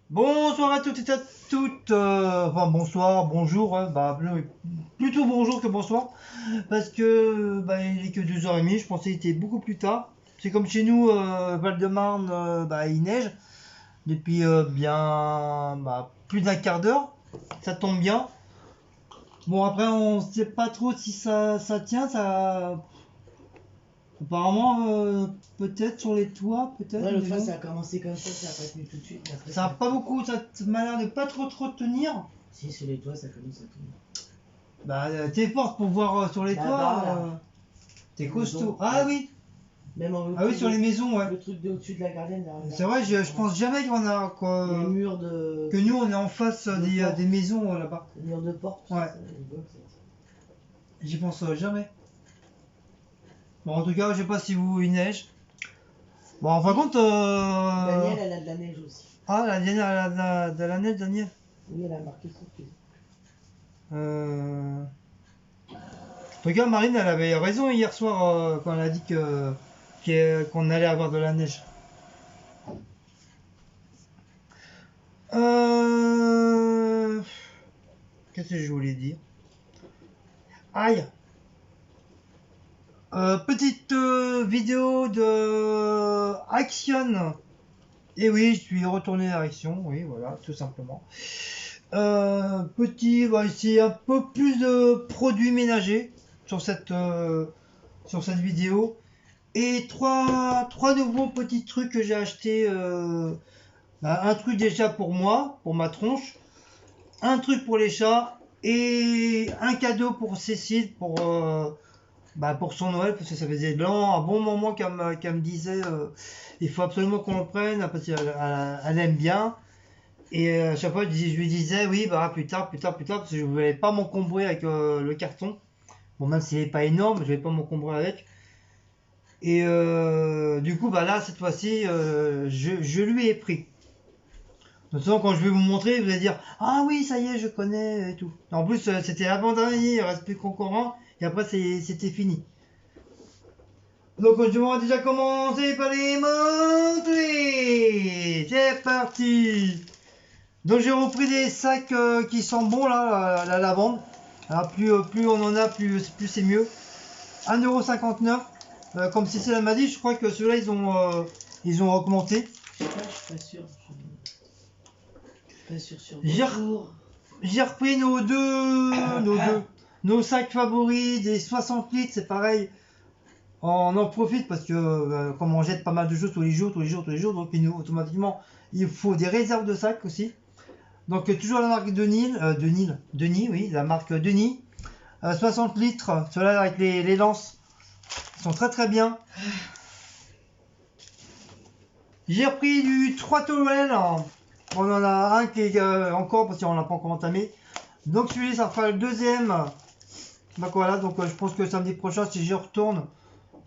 Bonsoir à toutes et à toutes. Enfin, bonsoir, bonjour. Plutôt bonjour que bonsoir. Parce que il est que 2h30. Je pensais qu'il était beaucoup plus tard. C'est comme chez nous, Val-de-Marne, il neige depuis plus d'un quart d'heure. Ça tombe bien. Bon, après, on sait pas trop si ça tient. Apparemment, peut-être sur les toits, peut-être. Ouais, l'autre Mais fois bon. ça a commencé comme ça a pas tenu tout de suite. Mais après, Ça a pas beaucoup. Ça m'a l'air de pas trop tenir. Si, sur les toits ça commence à tenir. T'es forte pour voir sur les Là-bas, toits. là. T'es Les costaud. maisons, Ah ouais. oui. Même en Ah oui, sur les maisons, ouais. Le truc de au-dessus de la gardienne, là. C'est vrai, je pense jamais qu'on a Les murs de. que nous on est en face des maisons là-bas. Les murs de porte. Ouais. J'y pense jamais. Bon, en tout cas, je sais pas si il neige. Bon, en fin de compte. Daniel, elle a de la neige aussi. Ah, la Daniel, elle a de la neige, Daniel. Oui, elle a marqué son pied. En tout cas, Marine, elle avait raison hier soir quand elle a dit qu'on allait avoir de la neige. Qu'est-ce que je voulais dire? Aïe! Petite vidéo de Action. Et oui, je suis retourné à Action, oui, voilà, tout simplement. C'est un peu plus de produits ménagers sur cette vidéo. Et trois nouveaux petits trucs que j'ai acheté. Un truc déjà pour moi, pour ma tronche. Un truc pour les chats. Et un cadeau pour Cécile pour son Noël, parce que ça faisait un bon moment qu'elle me disait il faut absolument qu'on le prenne, parce qu'elle aime bien. Et à chaque fois, je lui disais oui, plus tard, parce que je ne voulais pas m'encombrer avec le carton. Bon, même s'il n'est pas énorme, je ne vais pas m'encombrer avec. Et du coup, là, cette fois-ci, je lui ai pris. De toute façon, quand je vais vous montrer, vous allez dire ah oui, ça y est, je connais et tout. En plus, c'était l'avant-dernier, il ne reste plus qu'un courant, et après, c'était fini. Donc, je vais déjà commencer par les montrer. C'est parti. Donc, j'ai repris des sacs qui sont bons, là, la lavande. Alors, plus on en a, plus c'est mieux. 1,59 €. Comme Cécile m'a dit, je crois que ceux-là, ils ont augmenté. Je sais pas, je suis pas sûr. Je suis pas sûr sur J'ai repris nos sacs favoris des 60 litres, c'est pareil. On en profite parce que comme on jette pas mal de choses tous les jours, donc automatiquement il faut des réserves de sacs aussi. Donc toujours la marque Denis, oui, la marque Denis. 60 litres, ceux-là avec les lances, ils sont très très bien. J'ai repris du 3 towel. On en a un qui est encore parce qu'on l'a pas encore entamé. Donc celui-là, ça fera le deuxième. Voilà, donc je pense que samedi prochain, si j'y retourne,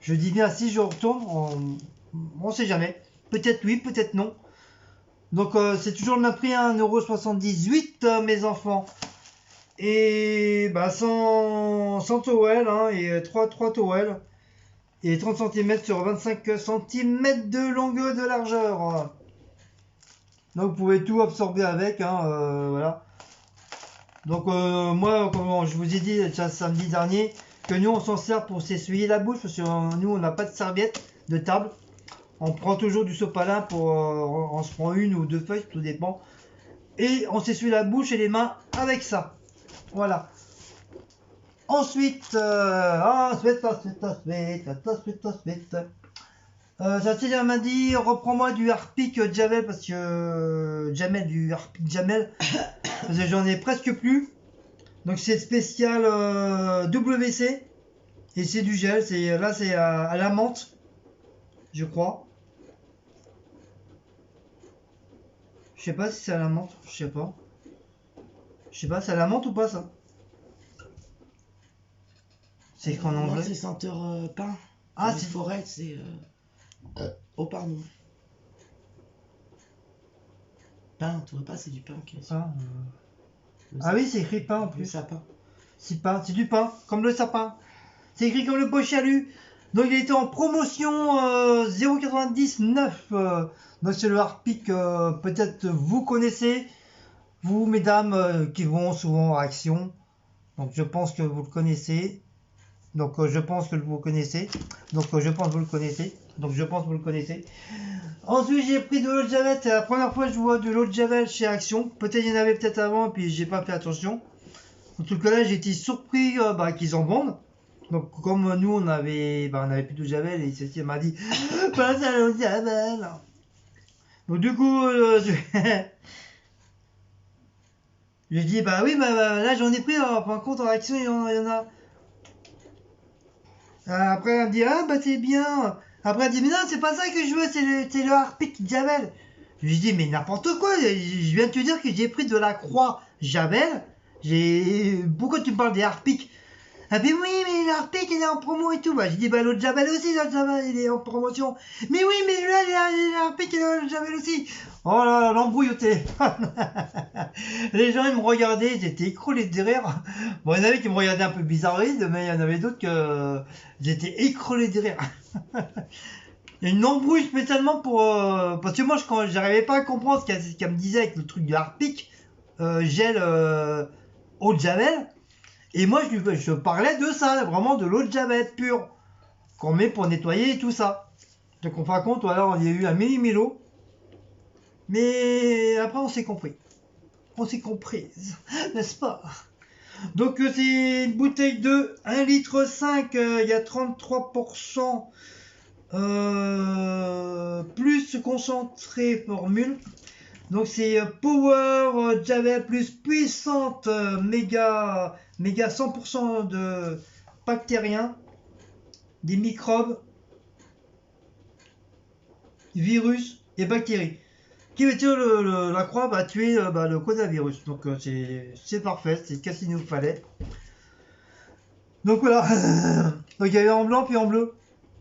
je dis bien si je retourne, on sait jamais. Peut-être oui, peut-être non. Donc c'est toujours le même prix, 1,78 € mes enfants. Et sans towel, et 3 towels. Et 30 cm sur 25 cm de longueur de largeur. Donc vous pouvez tout absorber avec, voilà. Donc moi, comme je vous ai dit déjà samedi dernier, que nous on s'en sert pour s'essuyer la bouche, parce que nous on n'a pas de serviette de table. On prend toujours du sopalin on se prend une ou deux feuilles, tout dépend. Et on s'essuie la bouche et les mains avec ça. Voilà. Ensuite, Cécile m'a dit reprends-moi du Harpic Jamel parce que du Harpic Jamel parce que j'en ai presque plus. Donc c'est spécial WC et c'est du gel. C'est à la menthe, je crois. Je sais pas si c'est à la menthe, je sais pas. Je sais pas, c'est à la menthe ou pas ça? C'est écrit en anglais. C'est senteur pain. Ah, c'est forêt, c'est. Oh, pardon. Pain, tu vois pas, c'est du pain qui est. Pain, ah oui, c'est écrit pain en plus. Le sapin. C'est du pain, comme le sapin. C'est écrit comme le pochalu. Donc il était en promotion 0,99. Donc c'est le Harpic, peut-être vous connaissez, vous mesdames qui vont souvent à Action. Donc je pense que vous le connaissez. Donc je pense que vous le connaissez. Donc je pense que vous le connaissez. Donc je pense que vous le connaissez. Ensuite j'ai pris de l'eau de javel. C'est la première fois que je vois de l'eau de javel chez Action. Peut-être il y en avait peut-être avant et puis j'ai pas fait attention. En tout cas là j'ai été surpris qu'ils en vendent. Donc comme nous on avait plus d'eau de javel et celle-ci m'a dit passe à l'eau de javel. Donc du coup j'ai dit bah oui là j'en ai pris par contre en Action il y en a. Après elle me dit ah bah c'est bien. Après elle dit mais non c'est pas ça que je veux, c'est le Harpic Javel. Je lui dis mais n'importe quoi, je viens de te dire que j'ai pris de la croix Javel. Pourquoi tu me parles des Harpic? Ah ben oui mais le Harpic il est en promo et tout. Bah j'ai dit bah l'autre Javel aussi, l'autre Javel il est en promotion. Mais oui mais là le Harpic et le Javel aussi. Oh là là, l'embrouille au téléphone. Les gens ils me regardaient, j'étais écroulé de rire. Bon, il y en avait qui me regardaient un peu bizarroïde, mais il y en avait d'autres que j'étais écroulé de rire. Il y a une embrouille spécialement pour... parce que moi, quand j'arrivais pas à comprendre ce qu'elle me disait avec le truc du Harpic, gel eau de Javel. Et moi, je parlais de ça, vraiment de l'eau de Javel pure, qu'on met pour nettoyer et tout ça. Donc, en fin de compte, voilà, il y a eu un mini-mélo. Mais après, on s'est compris. On s'est comprise, n'est-ce pas? Donc, c'est une bouteille de 1,5 litre, il y a 33%. Plus concentré formule. Donc c'est Power Javel plus puissante méga 100% de bactériens, des microbes, virus et bactéries. Qui veut dire la croix va tuer le coronavirus. Donc c'est parfait, c'est ce qu'il nous fallait. Donc voilà. Donc il y avait en blanc puis en bleu.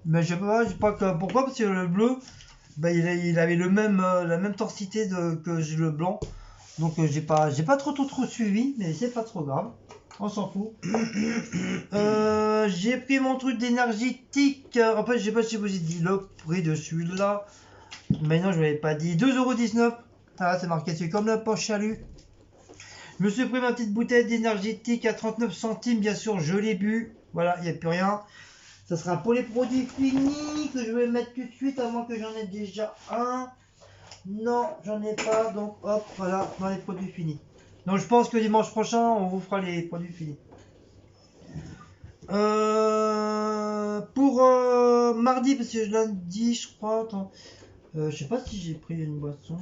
Mais je sais pas pourquoi, parce que le bleu, il avait la même densité que le blanc. Donc j'ai pas trop suivi, mais c'est pas trop grave. On s'en fout. J'ai pris mon truc d'énergétique. En fait, je sais pas si je vous ai dit le prix de celui-là. Mais non, je ne l'avais pas dit. 2,19 €. Ah, c'est marqué dessus comme la poche chalut. Je me suis pris ma petite bouteille d'énergétique à 39 centimes. Bien sûr, je l'ai bu. Voilà, il n'y a plus rien. Ça sera pour les produits finis que je vais mettre tout de suite, à moins que j'en ai déjà un. Non, j'en ai pas, donc hop, voilà, dans les produits finis. Donc je pense que dimanche prochain, on vous fera les produits finis. Pour mardi, parce que je l'ai dit, je crois, attends. Je sais pas si j'ai pris une boisson.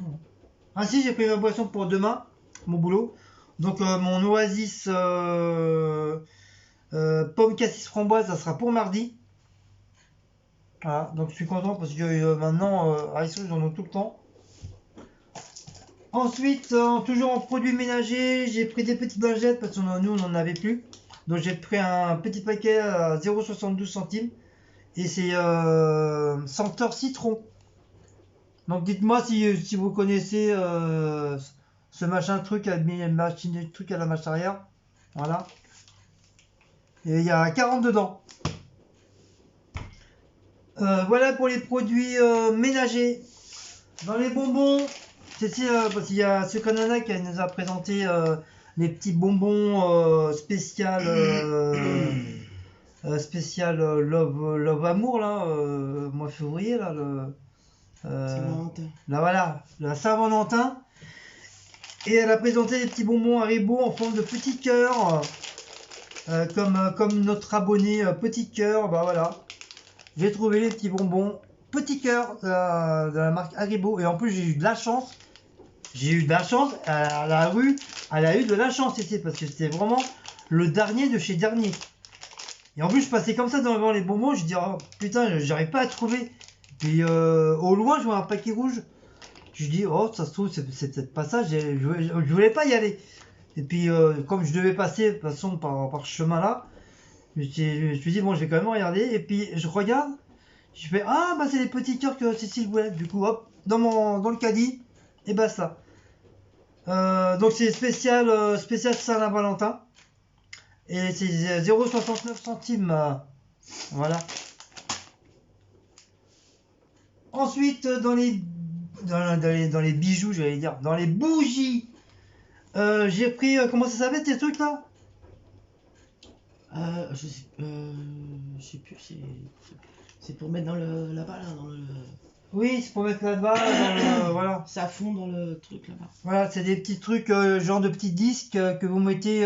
Ah si, j'ai pris ma boisson pour demain, mon boulot. Donc mon Oasis pomme cassis framboise, ça sera pour mardi. Voilà, donc je suis content parce que maintenant, ils en ont tout le temps. Ensuite, toujours en produits ménagers, j'ai pris des petites lingettes parce que nous, on n'en avait plus. Donc j'ai pris un petit paquet à 0,72 centimes. Et c'est senteur citron. Donc dites-moi si vous connaissez ce machin truc avec le truc à la marche arrière. Voilà. Et il y a 40 dedans. Voilà pour les produits ménagers. Dans les bonbons, parce qu'il y a ce Canada qui nous a présenté les petits bonbons spécial love amour là, mois février là, Saint-Valentin. là voilà, la Saint-Valentin. Et elle a présenté les petits bonbons Haribo en forme de petit cœur, comme notre abonné Petit Cœur, bah voilà. J'ai trouvé les petits bonbons Petit Cœur de la marque Haribo. Et en plus, j'ai eu de la chance. À la rue, elle a eu de la chance ici. Parce que c'était vraiment le dernier de chez dernier. Et en plus, je passais comme ça devant les bonbons. Je dis, oh putain, j'arrive pas à trouver. Puis au loin, je vois un paquet rouge. Je dis, oh, ça se trouve, c'est peut-être pas ça. Je voulais pas y aller. Et puis, comme je devais passer de toute façon par ce chemin-là, je me suis dit, bon, je vais quand même regarder. Et puis, je regarde. Je fais, ah, bah, c'est les petits cœurs que Cécile voulait. Du coup, hop, dans le caddie. Et bah, ça. Donc, c'est spécial Saint-Valentin. Et c'est 0,69 centimes. Voilà. Ensuite, dans les bijoux, j'allais dire, dans les bougies, j'ai pris, comment ça s'appelle tes trucs là? Je sais plus, c'est pour mettre dans le là-bas, là, dans le. Oui, c'est pour mettre là-bas, voilà. Ça fond dans le truc là-bas. Voilà, c'est des petits trucs, genre de petits disques que vous mettez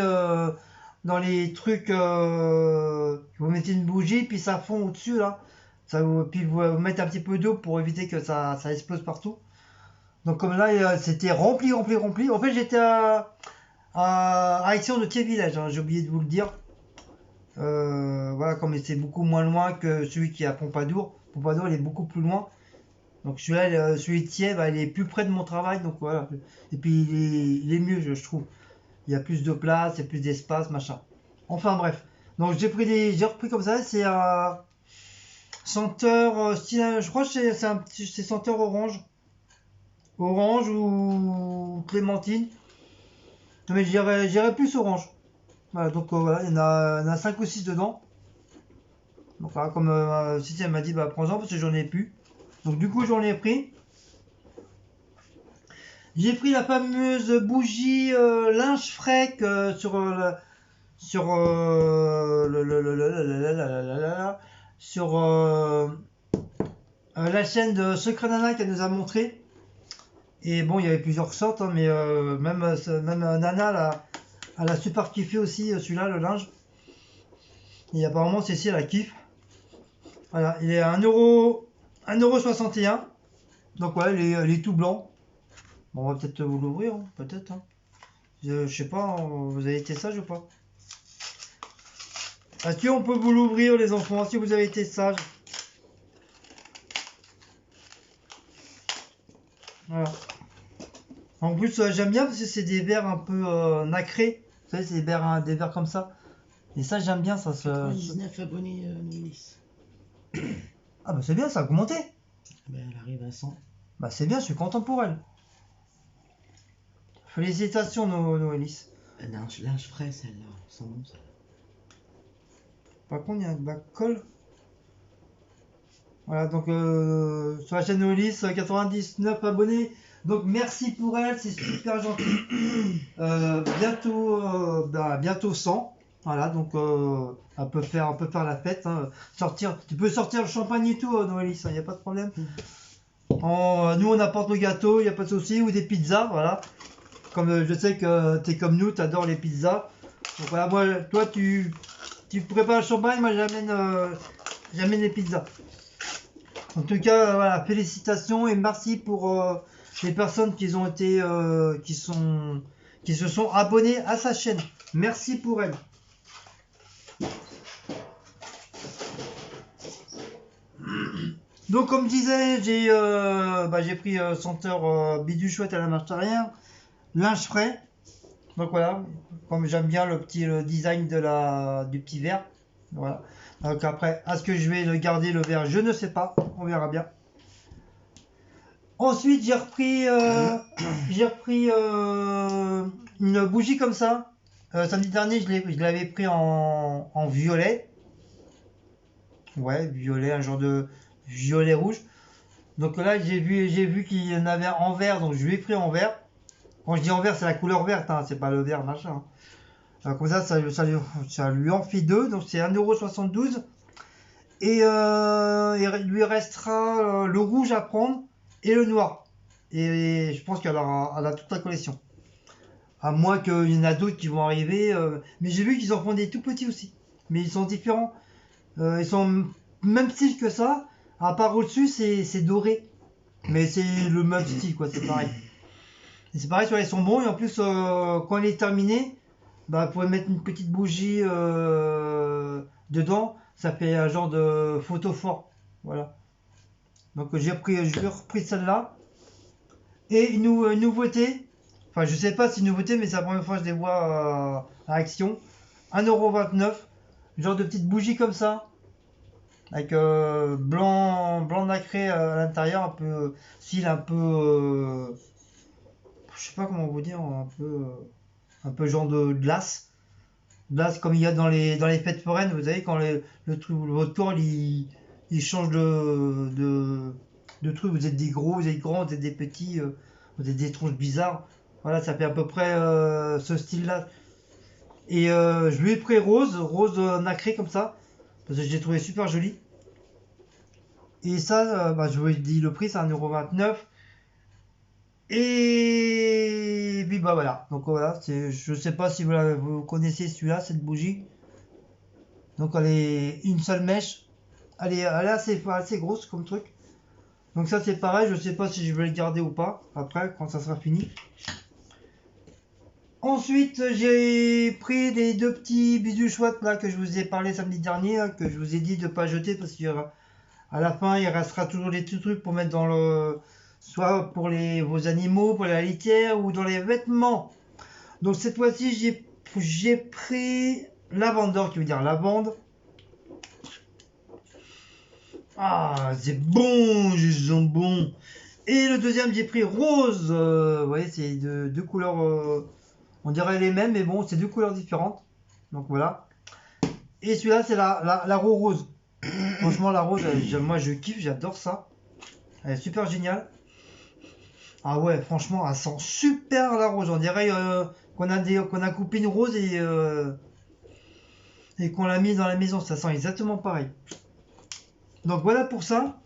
dans les trucs, vous mettez une bougie, puis ça fond au-dessus là. Puis vous mettez un petit peu d'eau pour éviter que ça explose partout. Donc comme là, c'était rempli. En fait, j'étais à Action de Thiers Village, hein, j'ai oublié de vous le dire. Voilà, comme c'est beaucoup moins loin que celui qui est à Pompadour. Pompadour, il est beaucoup plus loin. Donc celui-là, celui de Thiers, bah, il est plus près de mon travail, donc voilà. Et puis il est mieux, je trouve. Il y a plus de place, il y a plus d'espace, machin. Enfin bref. Donc j'ai repris comme ça, c'est un senteur style, je crois que c'est senteur orange. Orange ou clémentine. Mais j'irais plus orange. Voilà, donc voilà, il y en a 5 ou 6 dedans. Donc voilà, comme Cynthia m'a dit, bah prends-en parce que j'en ai plus. Donc du coup j'en ai pris. J'ai pris la fameuse bougie linge frais sur la chaîne de Secret Nana qu'elle nous a montré. Et bon, il y avait plusieurs sortes, hein, mais même Nana là, elle a super kiffé aussi celui-là, le linge. Et apparemment Cécile elle kiffe. Voilà, il est à 1,61€. Donc voilà, il est tout blanc. Bon, on va peut-être vous l'ouvrir, hein, peut-être. Hein. Je sais pas, hein, vous avez été sage ou pas? Est-ce qu'on peut vous l'ouvrir, les enfants, si vous avez été sage? Voilà. En plus, j'aime bien parce que c'est des verres un peu nacrés. Vous savez, c'est des verres comme ça. Et ça, j'aime bien ça. 99 abonnés, Noélis. Ah bah c'est bien, ça a augmenté. Ben, elle arrive à 100. Bah c'est bien, je suis content pour elle. Félicitations, Noélis. Linge frais, celle-là. Sans bon, celle-là. Par contre, il y a un bac-colle. Voilà, donc sur la chaîne Noélis, 99 abonnés. Donc merci pour elle, c'est super gentil. Bientôt 100. Voilà, donc elle peut faire la fête. Hein. Tu peux sortir le champagne et tout, Noélis, il n'y a pas de problème. Nous, on apporte le gâteau, il n'y a pas de souci, ou des pizzas, voilà. Comme je sais que tu es comme nous, tu adores les pizzas. Donc voilà, moi, toi, tu prépares le champagne, moi, j'amène les pizzas. En tout cas, voilà, félicitations et merci pour les personnes qui se sont abonnées à sa chaîne. Merci pour elles. Donc comme je disais, j'ai pris senteur bidule chouette à la marche arrière, linge frais. Donc voilà, comme j'aime bien le design du petit verre. Voilà. Donc après, est-ce que je vais le garder le verre? Je ne sais pas, on verra bien. Ensuite, j'ai repris une bougie comme ça. Samedi dernier, je l'avais pris en violet. Ouais, violet, un genre de violet rouge. Donc là, j'ai vu qu'il y en avait en vert, donc je lui ai pris en vert. Quand je dis en vert, c'est la couleur verte, hein, c'est pas le vert machin. Alors, comme ça lui en fait deux, donc c'est 1,72€. Et il lui restera le rouge à prendre et le noir. Et je pense qu'elle a toute la collection. À moins qu'il y en a d'autres qui vont arriver. Mais j'ai vu qu'ils en font des tout petits aussi. Mais ils sont différents. Ils sont même style que ça. À part au-dessus, c'est doré. Mais c'est le même style, quoi. C'est pareil. Et c'est pareil, ils sont bons. Et en plus, quand il est terminé, bah, vous pouvez mettre une petite bougie dedans. Ça fait un genre de photo fort. Voilà. Donc j'ai repris celle-là. Et une nouveauté. Enfin, je sais pas si c'est une nouveauté, mais c'est la première fois que je les vois à Action. 1,29€. Genre de petite bougie comme ça. Avec blanc nacré à l'intérieur. Un peu style un peu. Je sais pas comment vous dire. Un peu genre de glace. Glace comme il y a dans les fêtes foraines. Vous savez, quand votre corps il change de de trucs. Vous êtes des gros, vous êtes grands, vous êtes des petits, vous êtes des tronches bizarres. Voilà, ça fait à peu près ce style-là. Et je lui ai pris rose nacré comme ça, parce que je l'ai trouvé super joli. Et ça, je vous ai dit le prix, c'est 1,29 €. Et puis bah voilà, donc voilà, je sais pas si vous connaissez celui-là, cette bougie. Donc elle est une seule mèche, elle est assez grosse comme truc. Donc ça c'est pareil, je sais pas si je vais le garder ou pas, après quand ça sera fini. Ensuite j'ai pris les deux petits bijoux chouettes là que je vous ai parlé samedi dernier, hein, que je vous ai dit de pas jeter parce qu'à la fin il restera toujours des petits trucs pour mettre dans le... soit pour vos animaux, pour la litière ou dans les vêtements. Donc cette fois-ci j'ai pris lavender, qui veut dire lavande. Ah, c'est bon, ils sont bons. Et le deuxième j'ai pris rose. Vous voyez, c'est deux couleurs, on dirait les mêmes, mais bon, c'est deux couleurs différentes. Donc voilà. Et celui-là c'est la rose. Franchement la rose, moi je kiffe, j'adore ça. Elle est super géniale. Ah ouais, franchement, elle sent super la rose. On dirait qu'on a coupé une rose et qu'on l'a mise dans la maison. Ça sent exactement pareil. Donc voilà pour ça.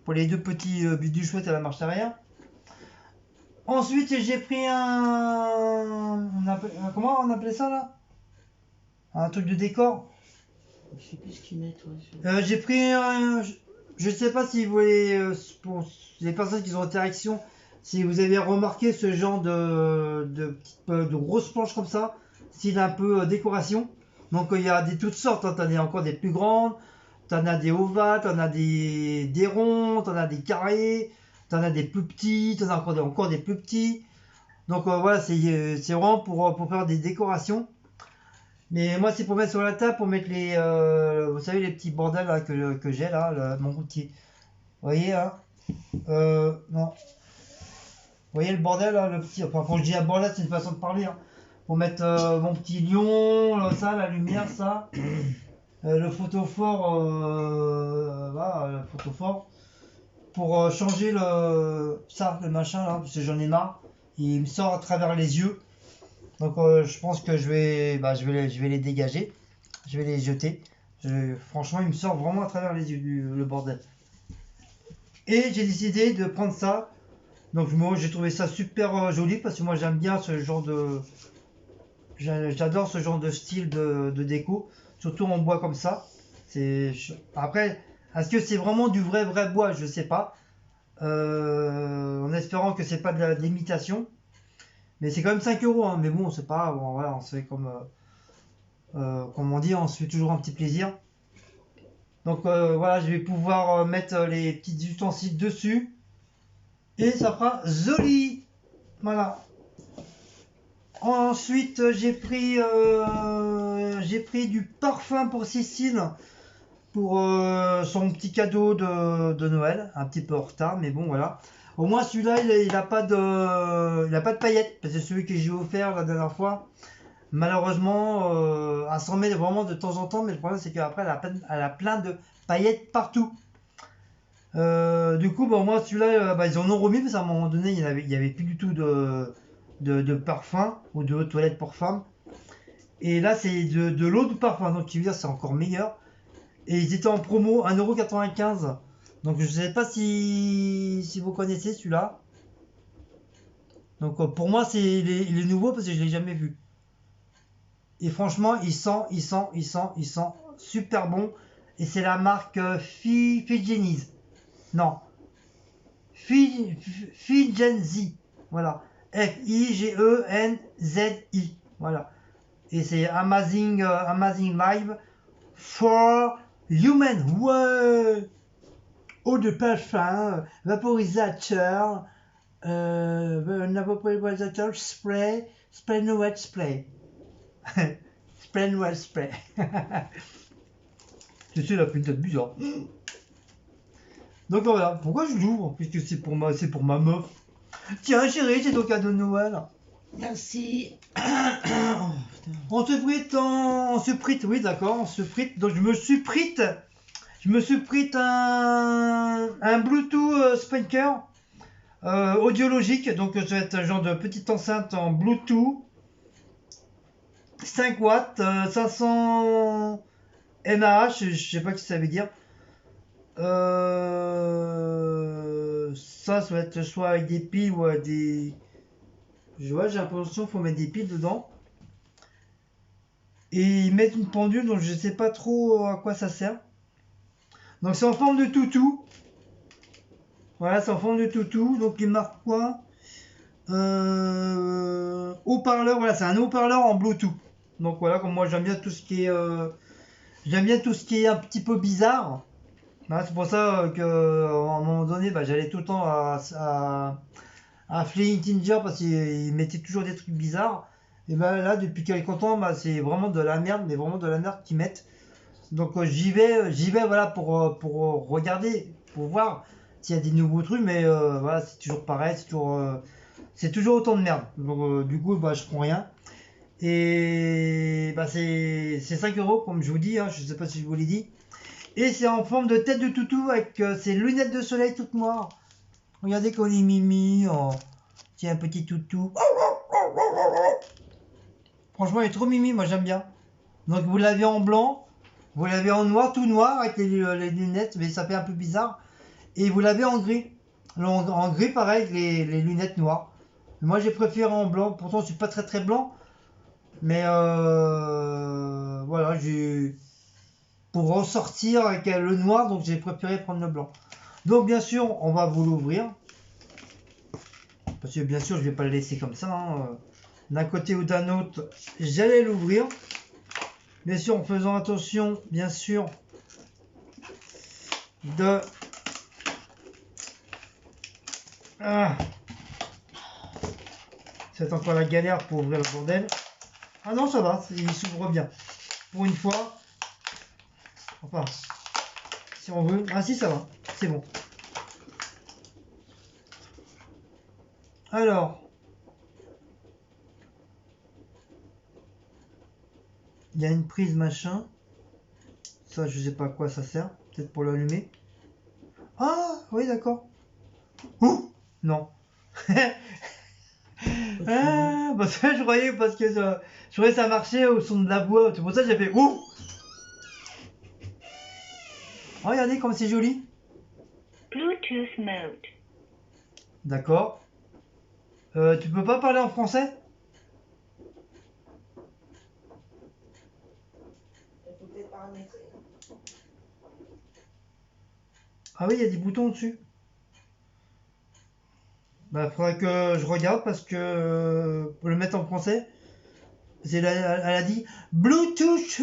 Pour les deux petits bidules chouettes à la marche arrière. Ensuite, j'ai pris comment on appelait ça là? Un truc de décor. Je sais plus ce qu'ils mettent. J'ai pris je sais pas si vous voulez, pour les personnes qui ont interaction, si vous avez remarqué ce genre de grosses planches comme ça, style un peu décoration. Donc il y a toutes sortes, hein. T'en as encore des plus grandes, t'en as des ovales, t'en as des ronds, t'en as des carrés, t'en as des plus petits, t'en as encore des plus petits. Donc voilà, c'est vraiment pour faire des décorations. Mais moi c'est pour mettre sur la table, pour mettre vous savez les petits bordels là, que j'ai là, mon routier. Vous voyez là, non. Vous voyez le bordel là, le petit, enfin quand je dis un bordel c'est une façon de parler, hein. Pour mettre mon petit lion, là, ça, la lumière, ça. Le photophore, voilà, le photophore. Pour changer le machin là, parce que j'en ai marre. Il me sort à travers les yeux. Donc je pense que je vais les dégager. Je vais les jeter. Franchement, il me sort vraiment à travers les yeux le bordel. Et j'ai décidé de prendre ça. Donc moi j'ai trouvé ça super joli parce que moi j'aime bien ce genre de... J'adore ce genre de style de déco. Surtout en bois comme ça. Après, est-ce que c'est vraiment du vrai bois? Je sais pas. En espérant que c'est pas de l'imitation. Mais c'est quand même 5 €, hein. Mais bon, c'est pas... Bon, voilà, on se fait comme on dit, on se fait toujours un petit plaisir. Donc voilà, je vais pouvoir mettre les petits ustensiles dessus. Et ça fera joli. Voilà. Ensuite, j'ai pris du parfum pour Cécile. Pour son petit cadeau de Noël. Un petit peu en retard, mais bon, voilà. Au moins, celui-là, il a pas de paillettes. Parce que celui que j'ai offert la dernière fois, malheureusement, elle s'en met vraiment de temps en temps. Mais le problème, c'est qu'après, elle a plein de paillettes partout. Du coup, moi, celui-là, ils en ont remis. Parce qu'à un moment donné, il y avait plus du tout de parfum ou de toilette pour femmes. Et là, c'est de l'eau de parfum. Donc, tu veux dire, c'est encore meilleur. Et ils étaient en promo 1,95 €. Donc je sais pas si vous connaissez celui-là. Donc pour moi il est nouveau parce que je l'ai jamais vu. Et franchement il sent super bon. Et c'est la marque Figenzi. Non. Figenzi. Voilà. Figenzi. Voilà. Et c'est Amazing Live for Human. Ouais. Eau de parfum, vaporisateur, spray Noël spray. Spray Noël spray. Je sais, la putain de bizarre. Donc voilà, pourquoi je l'ouvre? Puisque c'est pour ma meuf. Tiens chérie, c'est ton cadeau de Noël. Merci. On se frite, oui d'accord, on se frite. Donc je me suis frite. Je me suis pris un Bluetooth speaker audiologique, donc ça va être un genre de petite enceinte en Bluetooth, 5 watts, 500 mAh, je sais pas ce que ça veut dire. Ça va être soit avec des piles ou avec des... Je vois, j'ai l'impression qu'il faut mettre des piles dedans. Et ils mettent une pendule, donc je sais pas trop à quoi ça sert. Donc c'est en forme de toutou. Voilà, c'est en forme de toutou. Donc il marque quoi? Haut-parleur, voilà, c'est un haut-parleur en Bluetooth. Donc voilà, comme moi j'aime bien tout ce qui est un petit peu bizarre. Voilà, c'est pour ça que à un moment donné, bah, j'allais tout le temps à Flying Tinger parce qu'il mettait toujours des trucs bizarres. Et bah là, depuis quelques temps, bah, c'est vraiment de la merde, mais vraiment de la merde qu'ils mettent. Donc j'y vais voilà pour regarder, pour voir s'il y a des nouveaux trucs, mais voilà, c'est toujours pareil, c'est toujours autant de merde. Donc du coup, bah, je prends rien. Et bah, c'est 5 euros, comme je vous dis, hein, je sais pas si je vous l'ai dit. Et c'est en forme de tête de toutou avec ses lunettes de soleil toutes noires. Regardez qu'on est mimi, oh, c'est un petit toutou. Franchement, il est trop mimi, moi j'aime bien. Donc vous l'avez en blanc, vous l'avez en noir, tout noir avec les lunettes, mais ça fait un peu bizarre. Et vous l'avez en gris. En gris, pareil, avec les lunettes noires. Moi j'ai préféré en blanc, pourtant je suis pas très blanc. Mais voilà, pour ressortir avec le noir, donc j'ai préféré prendre le blanc. Donc bien sûr, on va vous l'ouvrir. Parce que bien sûr, je vais pas le laisser comme ça. Hein. D'un côté ou d'un autre, j'allais l'ouvrir. Bien sûr, en faisant attention, bien sûr, de... Ah. C'est encore la galère pour ouvrir le bordel. Ah non, ça va, il s'ouvre bien. Pour une fois. Enfin, si on veut. Ah si, ça va, c'est bon. Alors, il y a une prise machin. Ça, je sais pas à quoi ça sert. Peut-être pour l'allumer. Ah, oui, d'accord. Ouh, non. Ah, bah ça, je croyais parce que je croyais que ça marchait au son de la voix. C'est pour ça que j'ai fait ouh. Oh, regardez comme c'est joli. Bluetooth mode. D'accord. Tu peux pas parler en français? Ah oui, il y a des boutons dessus. Bah, faudrait que je regarde parce que pour le mettre en français, elle a dit Bluetooth.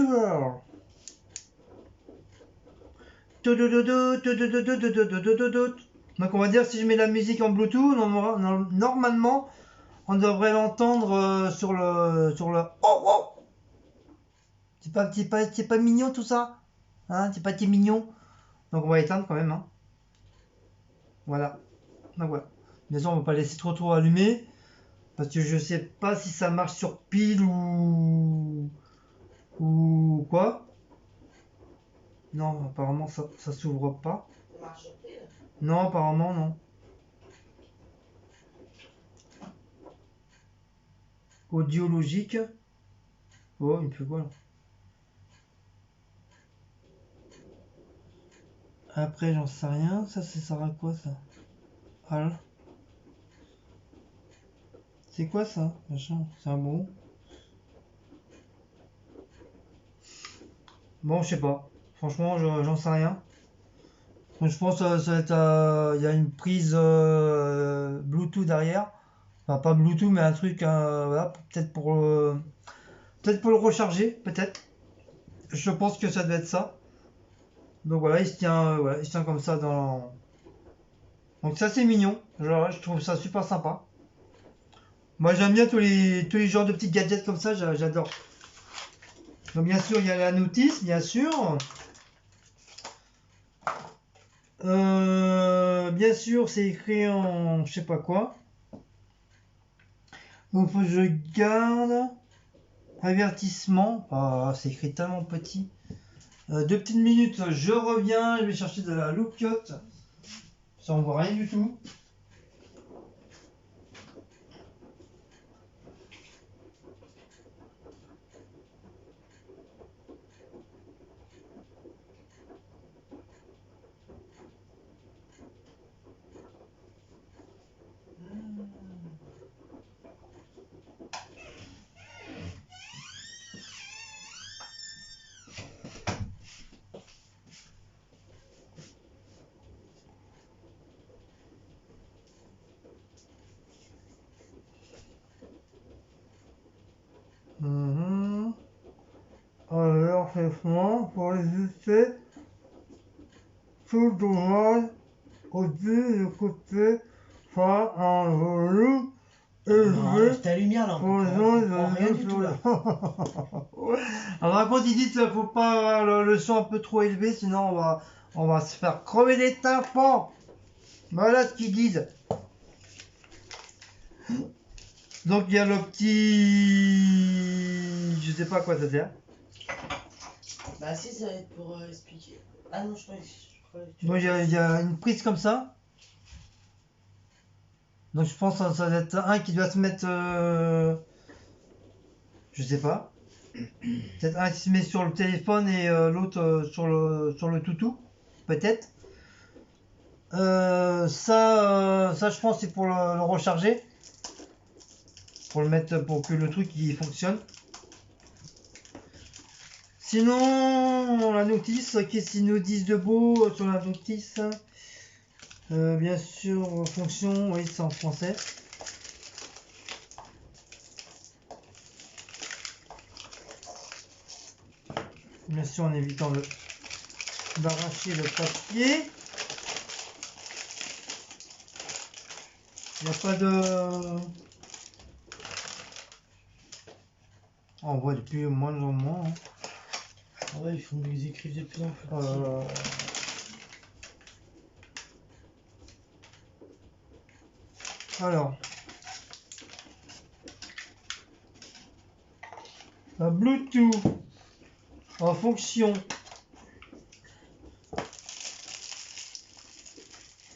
Donc on va dire si je mets la musique en Bluetooth, normalement on devrait l'entendre sur le. Oh, oh. C'est pas mignon tout ça, hein? C'est pas mignon. Donc on va éteindre quand même, hein. Voilà. Donc voilà. Bien sûr on va pas laisser trop allumer parce que je sais pas si ça marche sur pile ou quoi. Non, apparemment ça s'ouvre pas. Non, apparemment non. Audiologique. Oh, il me fait quoi là? Après, j'en sais rien. Ça sert à quoi ça? Ah là. C'est quoi ça? Machin. C'est un bon. Bon, je sais pas. Franchement, j'en sais rien. Donc, je pense que ça va être. Il y a une prise Bluetooth derrière. Enfin, pas Bluetooth, mais un truc. Voilà, peut-être pour le recharger, peut-être. Je pense que ça doit être ça. Donc voilà, voilà, il se tient comme ça dans. Donc ça c'est mignon. Genre, je trouve ça super sympa. Moi j'aime bien tous les genres de petits gadgets comme ça, j'adore. Donc bien sûr il y a la notice, bien sûr. Bien sûr c'est écrit en je sais pas quoi. Donc faut que je garde. Avertissement. Ah, c'est écrit tellement petit. 2 petites minutes, je reviens, je vais chercher de la loupiote. Ça on voit rien du tout. Alors, c'est ça, pour les effets, tout dommage, au-dessus du côté, faire un volume Non, élevé ta lumière là, pour les on gens comprend rien du tout là. Alors, par contre, ils disent qu'il faut pas avoir le son un peu trop élevé, sinon on va se faire crever les tympans. Voilà ce qu'ils disent. Donc, il y a le petit. Je sais pas à quoi ça sert. Bah si, ça va être pour expliquer. Ah non, je crois que tu Bon, il y a une prise comme ça. Donc je pense que ça doit être un qui doit se mettre... je sais pas. Peut-être un qui se met sur le téléphone et l'autre sur le toutou. Peut-être. Ça je pense c'est pour le recharger. Pour le mettre pour que le truc il fonctionne. Sinon, la notice, qu'est-ce qu'ils nous disent de beau sur la notice? Bien sûr, fonction, oui, c'est en français. Bien sûr, en évitant d'arracher le papier. Il n'y a pas de... On voit depuis moins en moins. Hein. Ah ouais, ils écrivent de plus en plus. Alors. Un Bluetooth en fonction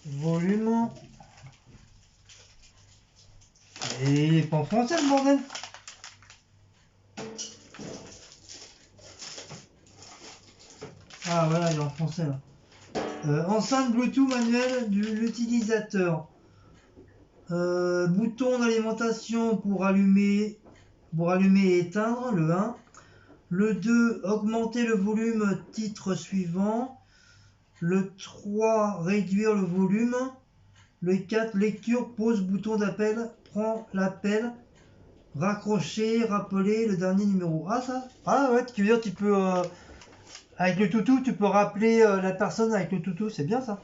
volume. Et il est pas en français le bordel. Ah voilà, il est en français là. Enceinte Bluetooth manuel de l'utilisateur. Bouton d'alimentation pour allumer et éteindre, le 1. Le 2, augmenter le volume, titre suivant. Le 3, réduire le volume. Le 4, lecture, pause, bouton d'appel, prends l'appel, raccrocher, rappeler le dernier numéro. Ah ça. Ah ouais, tu veux dire tu peux avec le toutou, tu peux rappeler la personne avec le toutou, c'est bien ça.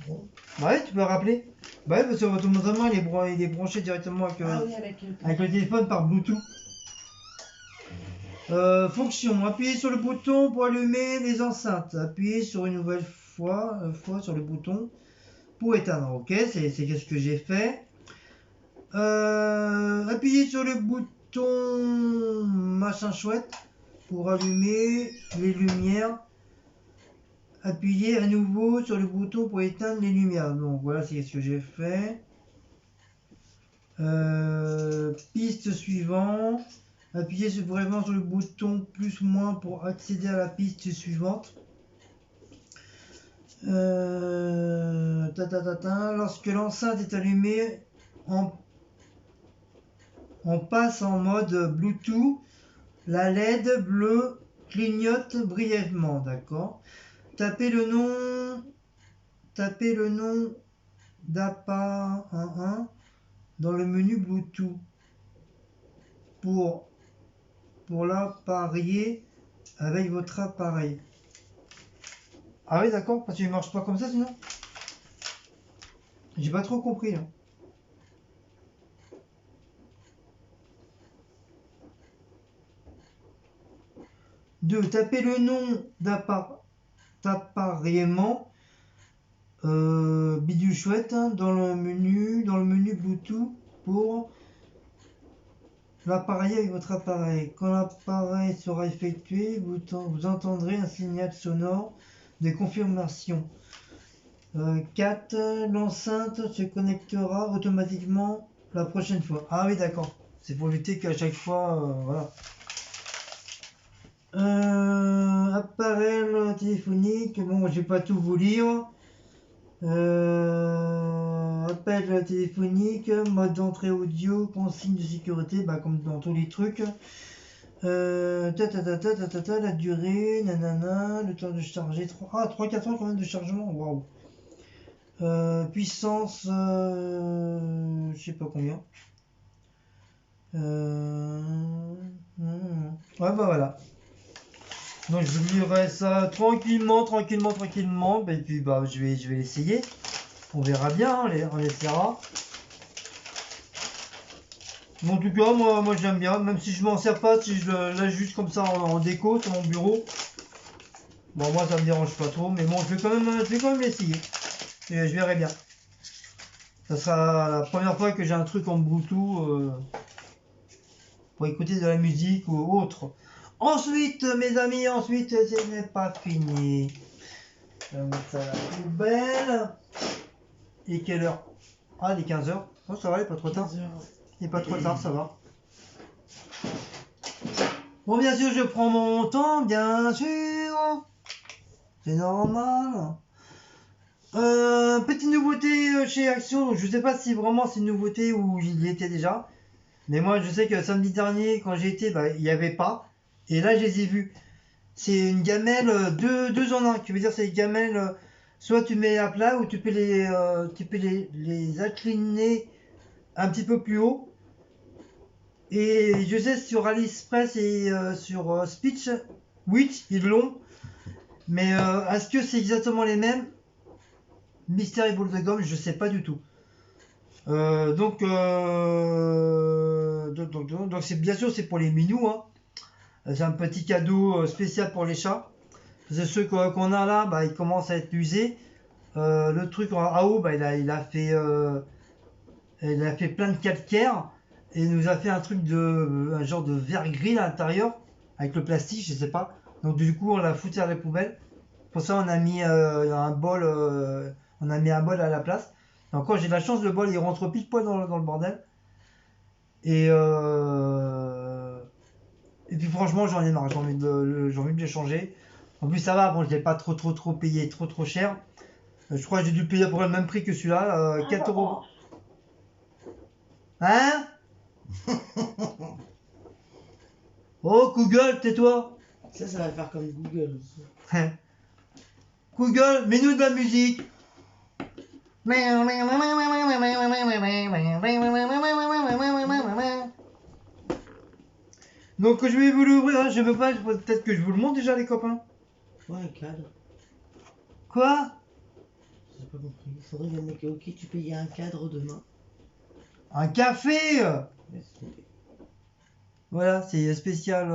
Bon. Ouais, tu peux rappeler. Bah ouais, parce que votre montre il est branché directement avec, Ah oui, avec le téléphone par Bluetooth. Fonction, appuyez sur le bouton pour allumer les enceintes. Appuyez sur une nouvelle fois sur le bouton pour éteindre. Ok, c'est ce que j'ai fait. Appuyez sur le bouton machin chouette pour allumer les lumières. Appuyez à nouveau sur le bouton pour éteindre les lumières. Donc voilà, c'est ce que j'ai fait. Piste suivante. Appuyez vraiment sur le bouton plus ou moins pour accéder à la piste suivante. Lorsque l'enceinte est allumée, on passe en mode Bluetooth. La LED bleue clignote brièvement, d'accord. Tapez le nom d'APA 11 dans le menu Bluetooth pour l'apparier avec votre appareil. Ah oui, d'accord, parce qu'il marche pas comme ça sinon. J'ai pas trop compris. Hein. Deux, tapez le nom d'appareillement bidule chouette hein, dans le menu Bluetooth pour l'appareil avec votre appareil. Quand l'appareil sera effectué, vous entendrez un signal sonore de confirmation. 4. L'enceinte se connectera automatiquement la prochaine fois. Ah oui, d'accord. C'est pour éviter qu'à chaque fois, voilà. Appareil téléphonique. Bon, je vais pas tout vous lire. Appel téléphonique, mode d'entrée audio, consigne de sécurité, bah, comme dans tous les trucs. La durée, nanana, le temps de charger, 3-4 ans quand même de chargement, waouh. Puissance, je sais pas combien. Ouais, bah voilà. Donc je lirai ça tranquillement, et puis bah je vais l'essayer. On verra bien, hein, on essaiera. Mais en tout cas, moi j'aime bien, même si je m'en sers pas, si je l'ajuste comme ça en déco sur mon bureau. Bon, moi ça me dérange pas trop, mais bon, je vais quand même l'essayer. Et je verrai bien. Ça sera la première fois que j'ai un truc en Bluetooth pour écouter de la musique ou autre. Ensuite, mes amis, ce n'est pas fini. Je vais mettre ça à la poubelle. Et quelle heure? Ah, il est 15h. Oh, ça va, il est pas trop tard. 15 heures. Il est pas trop tard, ça va. Bon, bien sûr, je prends mon temps, bien sûr. C'est normal. Petite nouveauté chez Action. Je sais pas si vraiment c'est une nouveauté ou il y était déjà. Mais moi, je sais que samedi dernier, quand j'ai été, bah, il n'y avait pas. Et là, je les ai vus. C'est une gamelle 2 en 1. Qui veut dire c'est une gamelle, soit tu mets à plat ou tu peux les incliner un petit peu plus haut. Et je sais sur AliExpress et sur Speech, Witch, ils l'ont. Mais est-ce que c'est exactement les mêmes? Mystery Ball de gomme, je sais pas du tout. Donc c'est bien sûr c'est pour les minous, hein. C'est un petit cadeau spécial pour les chats. C'est ceux qu'on a là, bah, ils commencent à être usés. Le truc en haut, bah, il a fait plein de calcaire et il nous a fait un truc un genre de verre gris à l'intérieur avec le plastique, je sais pas. Donc du coup, on l'a foutu à la poubelle. Pour ça, on a mis un bol, à la place. Et encore, j'ai de la chance, le bol il rentre pile poil dans le bordel. Et puis franchement, j'en ai marre, j'ai envie de les changer. En plus, ça va, bon, je l'ai pas trop payé, trop cher. Je crois que j'ai dû payer à peu près le même prix que celui-là, 4 euros. Hein? Oh, Google, tais-toi. Ça va faire comme Google aussi. Google, mets-nous de la musique. Donc je vais vous l'ouvrir, hein. Je veux pas, peut-être que je vous le montre déjà les copains. Ouais, un cadre. Quoi? J'ai pas compris. Il faudrait que ok, tu payes un cadre demain. Un café. Laisse tomber. Voilà, c'est spécial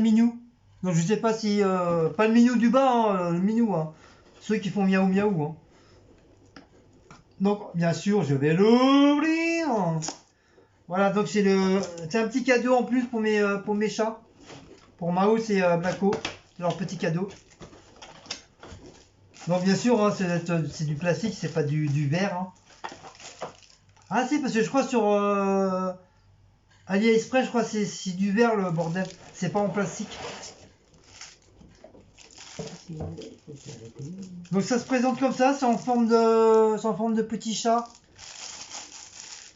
minou. Donc je sais pas si pas le minou du bas, hein, le minou, hein. Ceux qui font miaou miaou, hein. Donc bien sûr, je vais l'ouvrir. Voilà, donc c'est un petit cadeau en plus pour mes chats. Pour Mao et Blacko, c'est leur petit cadeau. Donc bien sûr, hein, c'est du plastique, c'est pas du verre, hein. Ah si, parce que je crois sur AliExpress, je crois que c'est du verre le bordel. C'est pas en plastique. Donc ça se présente comme ça, c'est en forme de petit chat.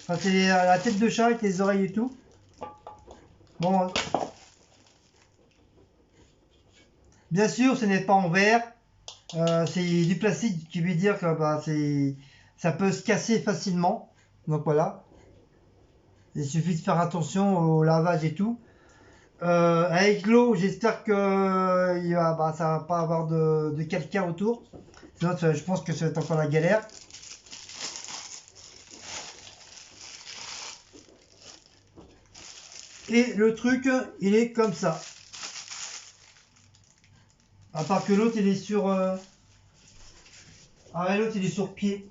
Enfin, c'est la tête de chat avec les oreilles et tout. Bon. Bien sûr, ce n'est pas en verre. C'est du plastique qui veut dire que bah, ça peut se casser facilement. Donc voilà. Il suffit de faire attention au lavage et tout. Avec l'eau, j'espère que ça va pas avoir de calcaire autour. Sinon, je pense que ça va être encore la galère. Et le truc, il est comme ça. À part que l'autre, il est sur... Ah ouais, l'autre, il est sur pied.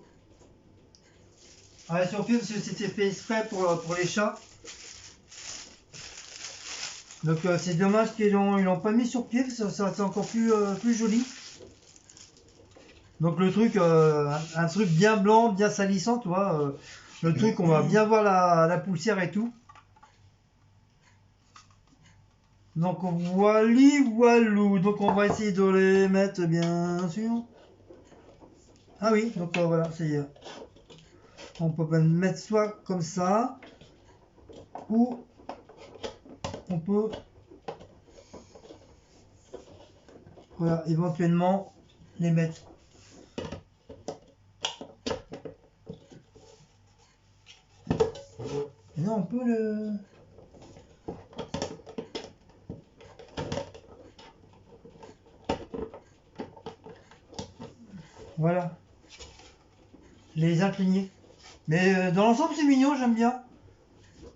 Ouais, sur film, c'était fait exprès pour les chats. Donc c'est dommage qu'ils l'ont pas mis sur pied, ça c'est encore plus joli. Donc le truc, un truc bien blanc, bien salissant, tu vois. Le truc, on va bien voir la poussière et tout. Donc voilou. Donc on va essayer de les mettre bien sûr. Ah oui, donc voilà, c'est... on peut le mettre soit comme ça, ou on peut... voilà, éventuellement les mettre. Et non, on peut le... voilà. Les incliner. Mais dans l'ensemble, c'est mignon, j'aime bien.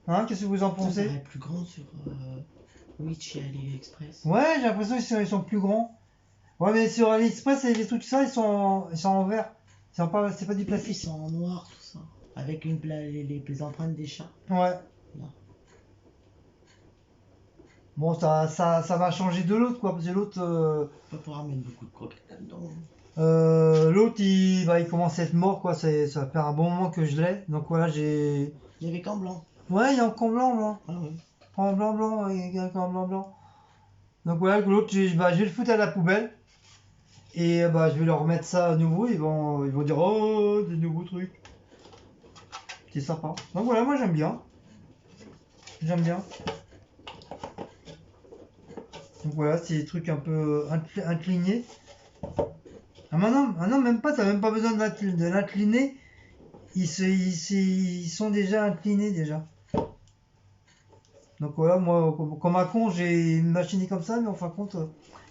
Hein, qu'est-ce que vous en Ça pensez? paraît plus grand sur Wish et AliExpress. Ouais, j'ai l'impression qu'ils sont plus grands. Ouais, mais sur AliExpress, les trucs ça, ils sont en vert. C'est pas du Ils plastique. sont en noir, tout ça. Avec les empreintes des chats. Ouais. Non. Bon, ça va changer de l'autre, quoi. Parce que l'autre, On va pouvoir mettre beaucoup de croquettes là-dedans. l'autre, il commence à être mort, quoi. Ça va faire un bon moment que je l'ai. Donc voilà, j'ai... Il y avait qu'en blanc. ouais, il y a encore blanc, moi. Ah ouais. En blanc, il y a encore blanc. Donc voilà, l'autre, je vais le foutre à la poubelle. Et je vais leur remettre ça à nouveau. Ils vont dire, oh, des nouveaux trucs. C'est sympa. Donc voilà, moi j'aime bien. J'aime bien. Donc voilà, c'est des trucs un peu inclinés. Ah non, même pas, t'as même pas besoin de l'incliner. Ils sont déjà inclinés déjà. Donc voilà, moi, comme un con, j'ai une machine comme ça, mais en fin de compte,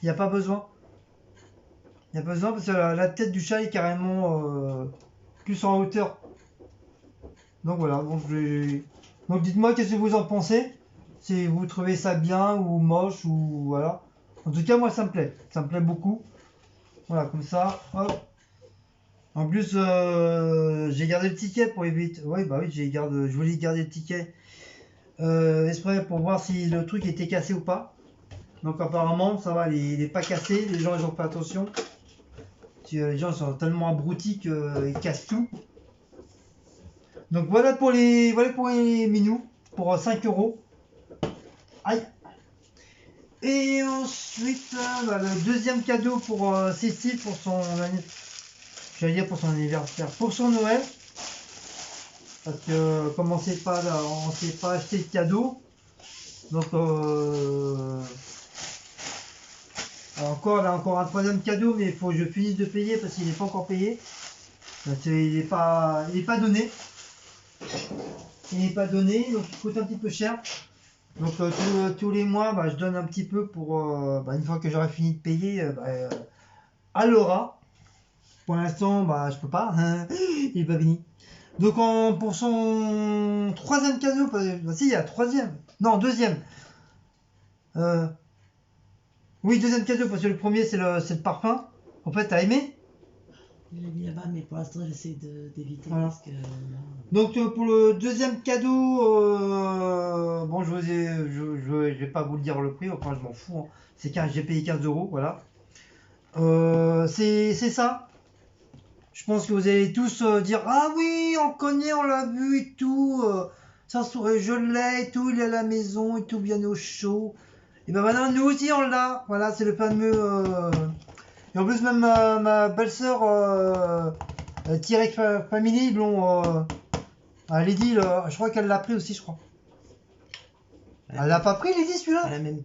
il n'y a pas besoin. Il y a besoin parce que la tête du chat est carrément plus en hauteur. Donc voilà, donc dites-moi qu'est-ce que vous en pensez. Si vous trouvez ça bien ou moche ou voilà. En tout cas, moi ça me plaît. Ça me plaît beaucoup. Voilà, comme ça. Hop. En plus, j'ai gardé le ticket pour éviter. Oui, bah oui, je voulais garder le ticket exprès pour voir si le truc était cassé ou pas. Donc apparemment, ça va, il est pas cassé. Les gens, ils ont fait attention. Les gens sont tellement abrutis qu'ils cassent tout. Donc voilà pour les minous pour 5 euros. Aïe. Et ensuite, le deuxième cadeau pour Cécile pour son anniversaire, pour son Noël. Parce que comme on s'est pas acheté de cadeau, donc encore un troisième cadeau, mais il faut que je finisse de payer parce qu'il n'est pas encore payé. Il n'est pas donné. Il n'est pas donné, donc il coûte un petit peu cher. Donc tous les mois, je donne un petit peu pour une fois que j'aurai fini de payer à Laura. Pour l'instant, je peux pas, hein, il est pas fini. Donc pour son troisième cadeau, si il y a troisième, non deuxième. Oui, deuxième cadeau parce que le premier c'est le parfum. En fait, t'as aimé? Il l'a mis là-bas, mais pour l'instant j'essaie d'éviter Voilà. parce que. Donc pour le deuxième cadeau, bon je vais pas vous le dire le prix, enfin je m'en fous, hein. J'ai payé 15 euros, voilà. C'est ça. Je pense que vous allez tous dire ah oui on le connaît, on l'a vu et tout, ça je l'ai et tout, il est à la maison et tout bien au chaud. Et ben maintenant nous aussi on l'a, voilà c'est le fameux. Et en plus même ma belle-sœur T-Rex Family ils l'ont. Lydie, je crois qu'elle l'a pris aussi, je crois. Elle l'a pas pris, Lydie, Pas celui-là? la même.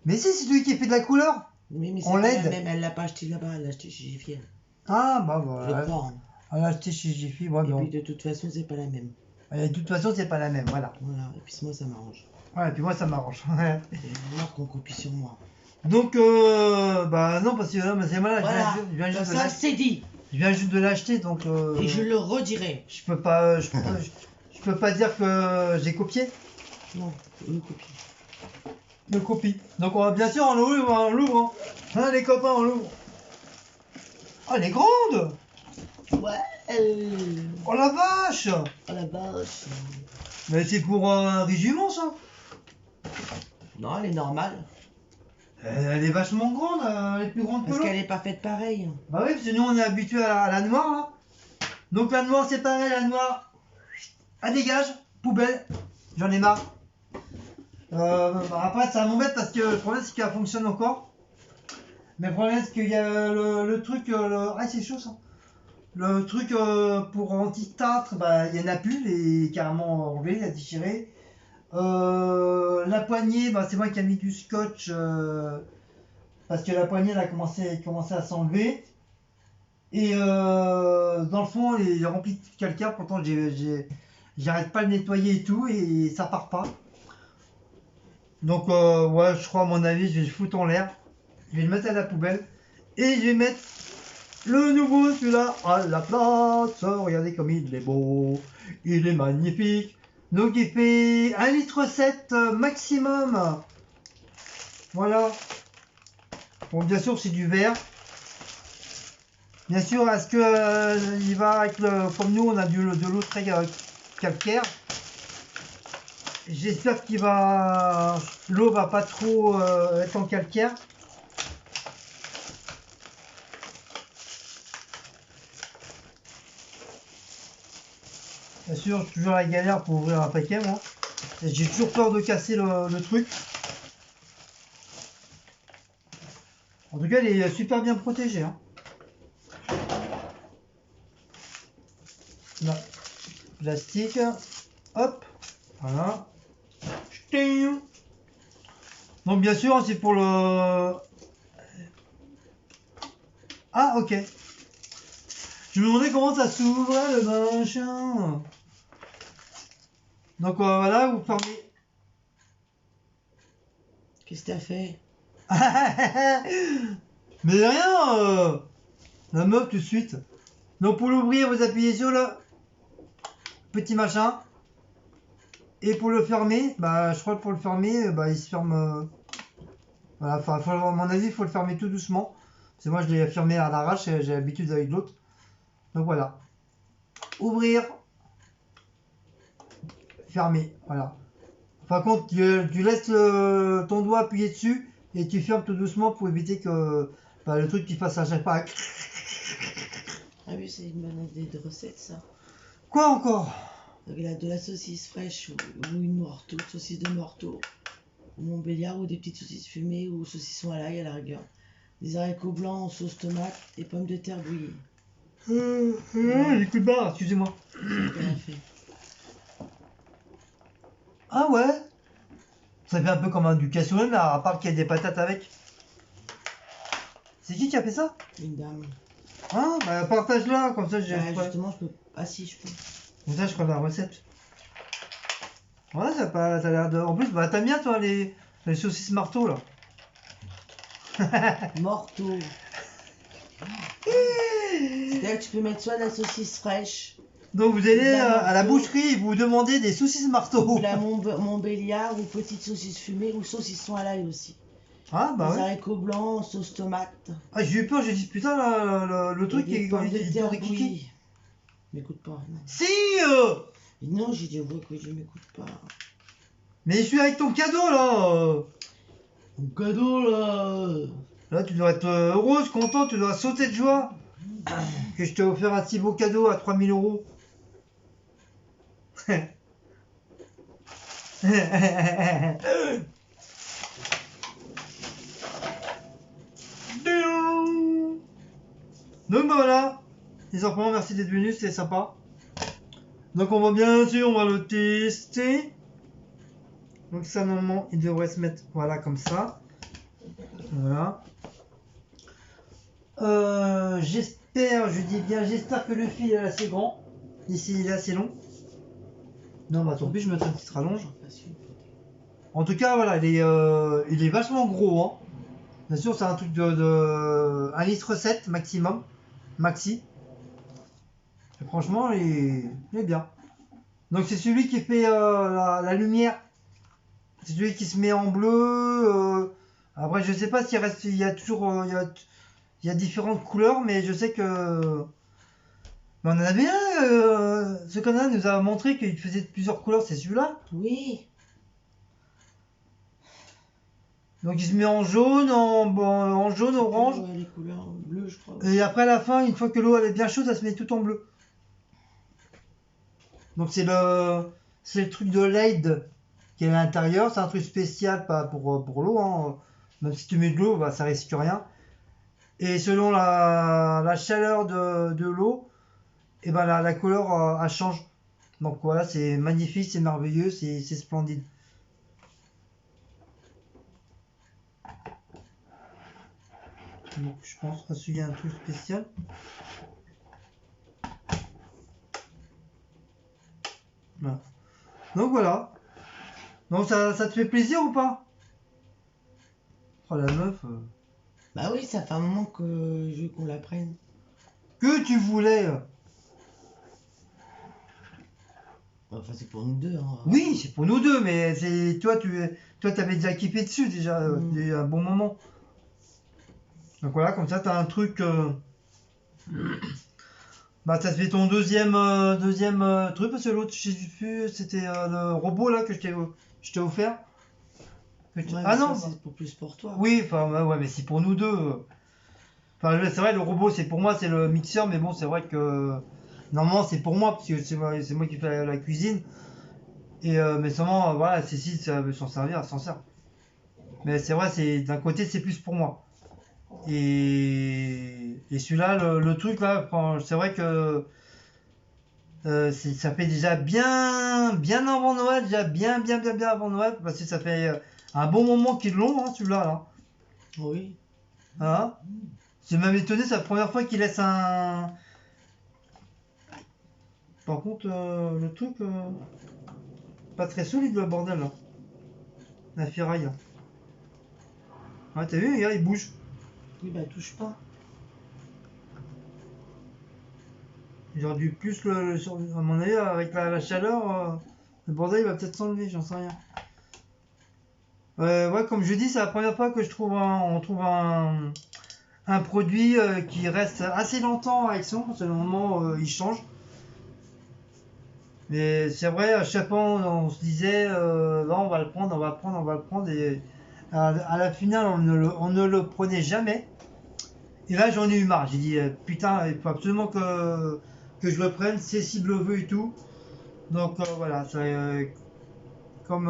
Mais si, c'est celui qui fait de la couleur. Oui, mais c'est On pas l'aide. la même, elle l'a pas acheté là-bas, elle l'a acheté chez Gifiel. Ah, Je voilà. crois. Elle a acheté chez Jiffy. Ouais, Et bon. puis de toute façon, c'est pas la même. De toute façon, c'est pas la même, voilà. Voilà, et puis moi ça m'arrange. Ouais, et puis moi, ça m'arrange. Et alors qu'on copie sur moi. Donc, non, parce que là, c'est malade. Voilà, Je viens juste de ça l'acheter. c'est dit. Je viens juste de l'acheter, donc. Et je le redirai. Je peux pas, je peux pas dire que j'ai copié. Non, une copie. Le copie. Donc, bien sûr, on l'ouvre. Hein, les copains, on l'ouvre. Ah, elle est grande! Ouais. Oh la vache! vache! Oh la vache. Mais c'est pour un régiment ça! Non, elle est normale. Elle est vachement grande, elle est plus grande que Parce l'autre. qu'elle est pas faite pareil. Bah oui, parce que nous on est habitué à la noire là. Donc la noire c'est pareil, la noire. Elle dégage, poubelle. J'en ai marre. Bah après ça m'embête parce que le problème c'est qu'elle fonctionne encore. Mais le problème c'est qu'il y a le truc. Ah c'est chaud ça. Le truc pour anti-tartre, bah il y en a plus, il est carrément enlevé, il a déchiré. La poignée, bah c'est moi qui ai mis du scotch parce que la poignée elle a commencé à s'enlever. Et dans le fond, il est rempli de calcaire, pourtant j'arrête pas de nettoyer et tout, et ça part pas. Donc ouais, je crois à mon avis, je vais le foutre en l'air. Je vais le mettre à la poubelle. Et je vais mettre le nouveau, celui-là, à la place. Regardez comme il est beau. Il est magnifique. Donc il fait 1,7 litre maximum. Voilà. Bon, bien sûr, c'est du verre. Bien sûr, est-ce que il va avec le. Comme nous, on a de l'eau très calcaire. J'espère qu'il va. L'eau va pas trop être en calcaire. Bien sûr, toujours la galère pour ouvrir un paquet, moi. J'ai toujours peur de casser le truc. En tout cas, il est super bien protégé. Hein. Là, plastique. Hop. Voilà. Ch'ting. Donc, bien sûr, c'est pour le. Ah, ok. Je me demandais comment ça s'ouvrait le machin. Donc, voilà, vous fermez. Qu'est-ce que t'as fait? Mais rien la meuf tout de suite. Donc pour l'ouvrir, vous appuyez sur le petit machin. Et pour le fermer, bah je crois que pour le fermer, bah il se ferme. Voilà, enfin, à mon avis, il faut le fermer tout doucement. Parce que moi je l'ai fermé à l'arrache, j'ai l'habitude avec l'autre. Donc voilà. Ouvrir. Fermer, voilà. Par contre, tu laisses ton doigt appuyer dessus et tu fermes tout doucement pour éviter que bah, le truc qui fasse à chaque fois. Ah oui, c'est une bonne idée de recette, ça. Quoi encore? De la saucisse fraîche ou une morteau, saucisse de morteau, ou Montbéliard, ou des petites saucisses fumées ou saucissons à l'ail à la rigueur. Des haricots blancs en sauce tomate et pommes de terre bouillies. Les coups de barre, excusez-moi. C'est ce qu'elle a fait. Ah ouais? Ça fait un peu comme un du cassoulet, mais à part qu'il y a des patates avec. C'est qui a fait ça? Une dame. Ah, bah partage-la, comme ça j'ai. Bah, justement, je peux. Ah si, je peux. Comme ça je ferai la recette. Ouais, ça a l'air de. En plus, bah t'aimes bien toi les saucisses marteau là. Morteau. C'est-à-dire que tu peux mettre soit de la saucisse fraîche, Donc vous allez La à la marteau. boucherie et vous demandez des saucisses marteau. ou la Montbéliard, ou petite saucisse fumée, ou saucisson à l'ail aussi. Ah bah Des ouais. haricots blancs en sauce tomate. Ah j'ai eu peur, j'ai dit putain le truc et des est pommes de il terre aurait kické. bouillies. M'écoute pas. Non, Si non j'ai dit ouais, que je m'écoute pas. Mais je suis avec ton cadeau là. Mon cadeau là. Là tu dois être heureuse, content, tu dois sauter de joie. Que je t'ai offert un si beau cadeau à 3000 €. Donc bah voilà, les enfants, merci d'être venus, c'était sympa. Donc on va bien sûr, on va le tester. Donc ça normalement, il devrait se mettre voilà comme ça. Voilà. J'espère, je dis bien, j'espère que le fil est assez grand. Ici il est assez long. Non bah tant pis, je mettrai une petite rallonge. En tout cas voilà, il est vachement gros hein. Bien sûr c'est un truc de 1,7 litre maximum. Maxi. Et franchement il est bien. Donc c'est celui qui fait la lumière. C'est celui qui se met en bleu. Après je sais pas s'il reste. Il y a toujours. Il y a différentes couleurs, mais je sais que. Mais on en avait un. ce canal nous a montré qu'il faisait plusieurs couleurs, c'est celui-là. Oui. Donc il se met en jaune, en jaune, orange. Ouais, les couleurs bleues, je crois. Et après à la fin, une fois que l'eau elle est bien chaude, ça se met tout en bleu. Donc c'est le truc de LED qui est à l'intérieur. C'est un truc spécial pas pour l'eau. Hein. Même si tu mets de l'eau, bah, ça risque rien. Et selon la chaleur de l'eau, et ben la couleur elle change. Donc voilà, c'est magnifique, c'est merveilleux, c'est splendide. Donc je pense que celui-là un truc spécial. Voilà. Donc voilà. Donc ça te fait plaisir ou pas? Oh la meuf. Bah oui, ça fait un moment que je veux qu'on la prenne. Que tu voulais. Enfin, c'est pour nous deux. Hein. Oui, c'est pour nous deux, mais c'est toi t'avais déjà kiffé dessus déjà, depuis un bon moment. Donc voilà, comme ça t'as un truc. Bah ça te fait ton deuxième truc parce que l'autre je sais plus, c'était le robot là que je t'ai offert. Ouais, Ah mais non. ça, c'est plus pour toi. Oui, enfin ouais, mais c'est pour nous deux. Enfin c'est vrai, le robot c'est pour moi, c'est le mixeur, mais bon c'est vrai que normalement c'est pour moi parce que c'est moi qui fais la cuisine. Et mais seulement voilà, Cécile ça veut s'en servir, elle s'en sert. Mais c'est vrai, c'est d'un côté c'est plus pour moi. Et celui-là, le truc là, c'est vrai que ça fait déjà bien avant Noël, déjà bien avant Noël, parce que ça fait un bon moment qu'ils l'ont, hein, celui-là. Là. Oui. Hein, j'ai même étonné, c'est la première fois qu'il laisse un. Par contre, le truc, pas très solide le bordel là. La ferraille. Là. Ouais, t'as vu, regarde, il bouge. Oui, bah touche pas. J'aurais dû plus à mon avis, avec la chaleur, le bordel il va peut-être s'enlever, j'en sais rien. Ouais, comme je dis, c'est la première fois que on trouve un produit qui reste assez longtemps avec son, parce que normalement il change. Mais c'est vrai, à chaque fois on se disait, bah, on va le prendre, et à la finale on ne le prenait jamais. Et là j'en ai eu marre, j'ai dit putain, il faut absolument que je le prenne, Cécile le veut et tout. Donc voilà, comme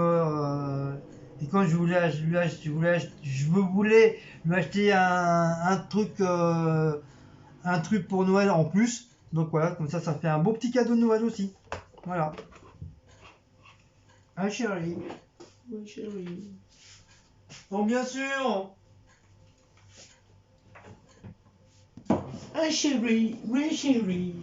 et quand je voulais lui acheter un truc pour Noël en plus. Donc voilà, comme ça fait un beau petit cadeau de Noël aussi. Voilà. Ah chérie. Oui, chérie. Donc bien sûr. Ah chérie, oui chérie.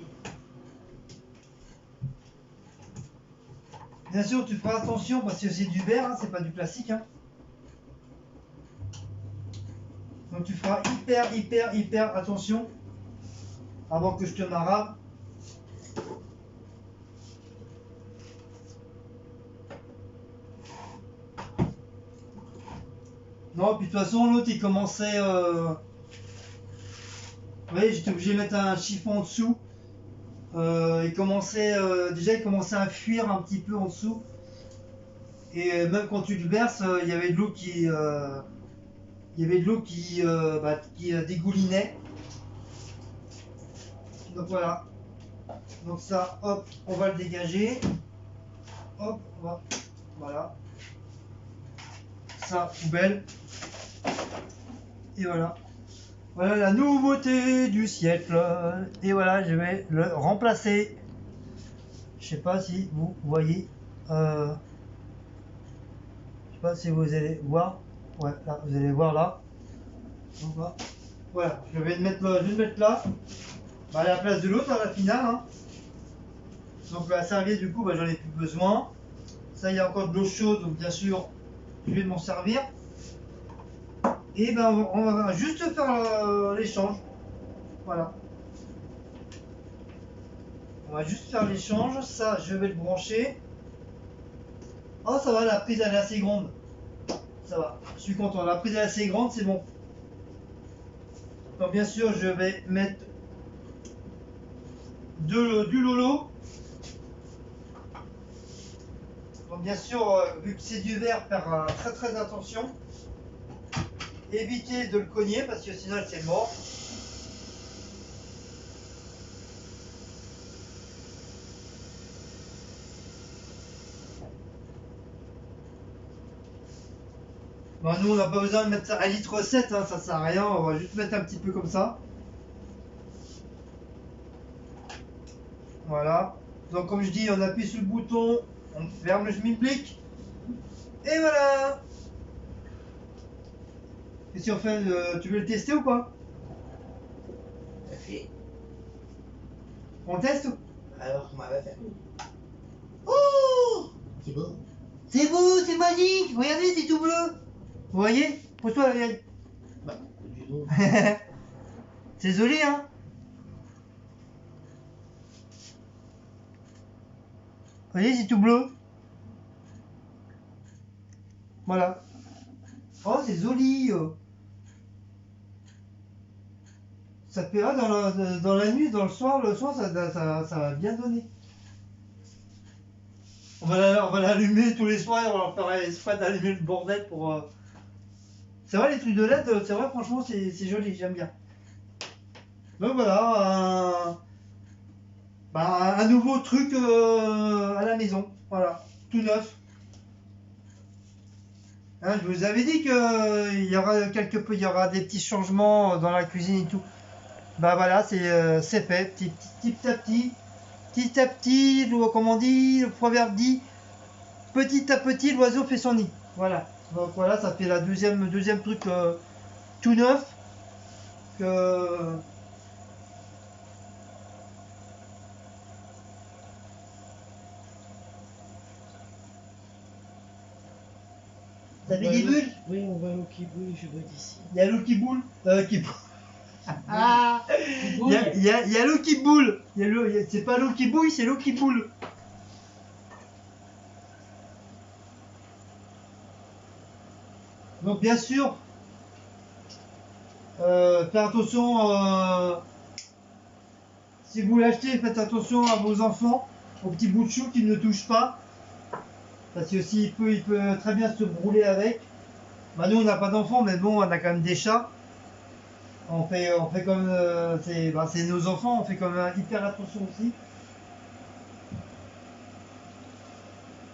Bien sûr, tu feras attention parce que c'est du verre, hein, c'est pas du plastique. Hein. Donc tu feras hyper attention avant que je te marave. Non, puis de toute façon, l'autre il commençait. Vous voyez, j'étais obligé de mettre un chiffon en dessous. Il commençait à fuir un petit peu en dessous. Et même quand tu le verses, il y avait de l'eau qui dégoulinait. Donc voilà. Donc ça, hop, on va le dégager. Hop, voilà. Ça, poubelle. Et voilà. Voilà la nouveauté du siècle. Et voilà, je vais le remplacer. Je sais pas si vous voyez. Je sais pas si vous allez voir. Ouais, là, vous allez voir là. Donc là. Voilà, je vais le mettre là. Bah, à la place de l'autre à la finale. Hein. Donc la serviette du coup, bah, j'en ai plus besoin. Ça, il y a encore de l'eau chaude, donc bien sûr, je vais m'en servir. Et ben on va juste faire l'échange. Voilà. On va juste faire l'échange. Ça, je vais le brancher. Oh, ça va, la prise elle est assez grande. Ça va, je suis content. La prise est assez grande, c'est bon. Donc bien sûr, je vais mettre du Lolo. Donc bien sûr, vu que c'est du verre, faire très très attention. Évitez de le cogner parce que sinon c'est mort. Bon, nous on n'a pas besoin de mettre 1,7 litre, hein, ça sert à rien, on va juste mettre un petit peu comme ça. Voilà. Donc comme je dis, on appuie sur le bouton, on ferme le schmilblick. Et voilà. Et si on fait, tu veux le tester ou pas? Tout à fait. On le teste? Alors, comment elle va faire? Oh! C'est beau. C'est beau, c'est magique. Regardez, c'est tout bleu. Vous voyez? Pose-toi la vieille. Bah, du coup. C'est joli, hein? Vous voyez, c'est tout bleu. Voilà. Oh, c'est joli. Ça te plaira dans la nuit, dans le soir, ça va bien donner. On va l'allumer tous les soirs, on va faire exprès d'allumer le bordel pour. C'est vrai, les trucs de LED, c'est vrai, franchement, c'est joli, j'aime bien. Donc voilà, un nouveau truc à la maison, voilà, tout neuf. Hein, je vous avais dit qu'il y aura il y aura des petits changements dans la cuisine et tout. Bah voilà, c'est fait, petit à petit, comme on dit, le proverbe dit, petit à petit, l'oiseau fait son nid. Voilà. Donc voilà, ça fait la deuxième truc tout neuf que. Ça fait des bulles? Oui, on voit l'eau qui bouille, je vois d'ici. Il y a l'eau qui boule. Qui boule. Ah, Il y a l'eau qui boule. C'est pas l'eau qui bouille, c'est l'eau qui boule. Donc bien sûr, faites attention. Si vous l'achetez, faites attention à vos enfants, aux petits bouts de chou qui ne touchent pas. Parce que s'il il peut très bien se brûler avec. Bah nous on n'a pas d'enfants, mais bon, on a quand même des chats. On fait comme c'est nos enfants, on fait quand même hyper attention aussi.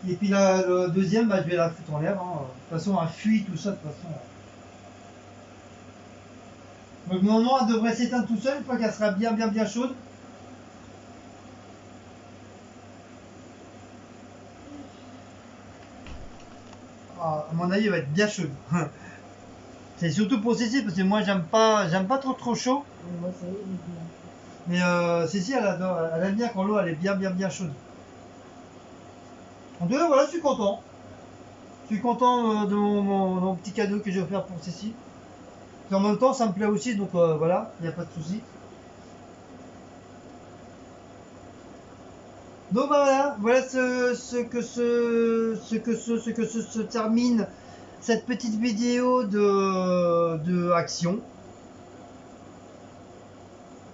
Et puis là, le deuxième, je vais la foutre en l'air. Hein. De toute façon, elle fuit tout ça de toute façon. Donc normalement, elle devrait s'éteindre tout seul une fois qu'elle sera bien chaude. Ah, à mon avis, elle va être bien chaude. C'est surtout pour Cécile parce que moi j'aime pas trop chaud. moi ça y est, Mais Cécile elle aime bien quand l'eau elle est bien chaude. En tout cas voilà, je suis content. Je suis content de mon petit cadeau que j'ai offert pour Cécile. Et en même temps ça me plaît aussi donc voilà, il n'y a pas de souci. Donc voilà ce que se termine cette petite vidéo de action.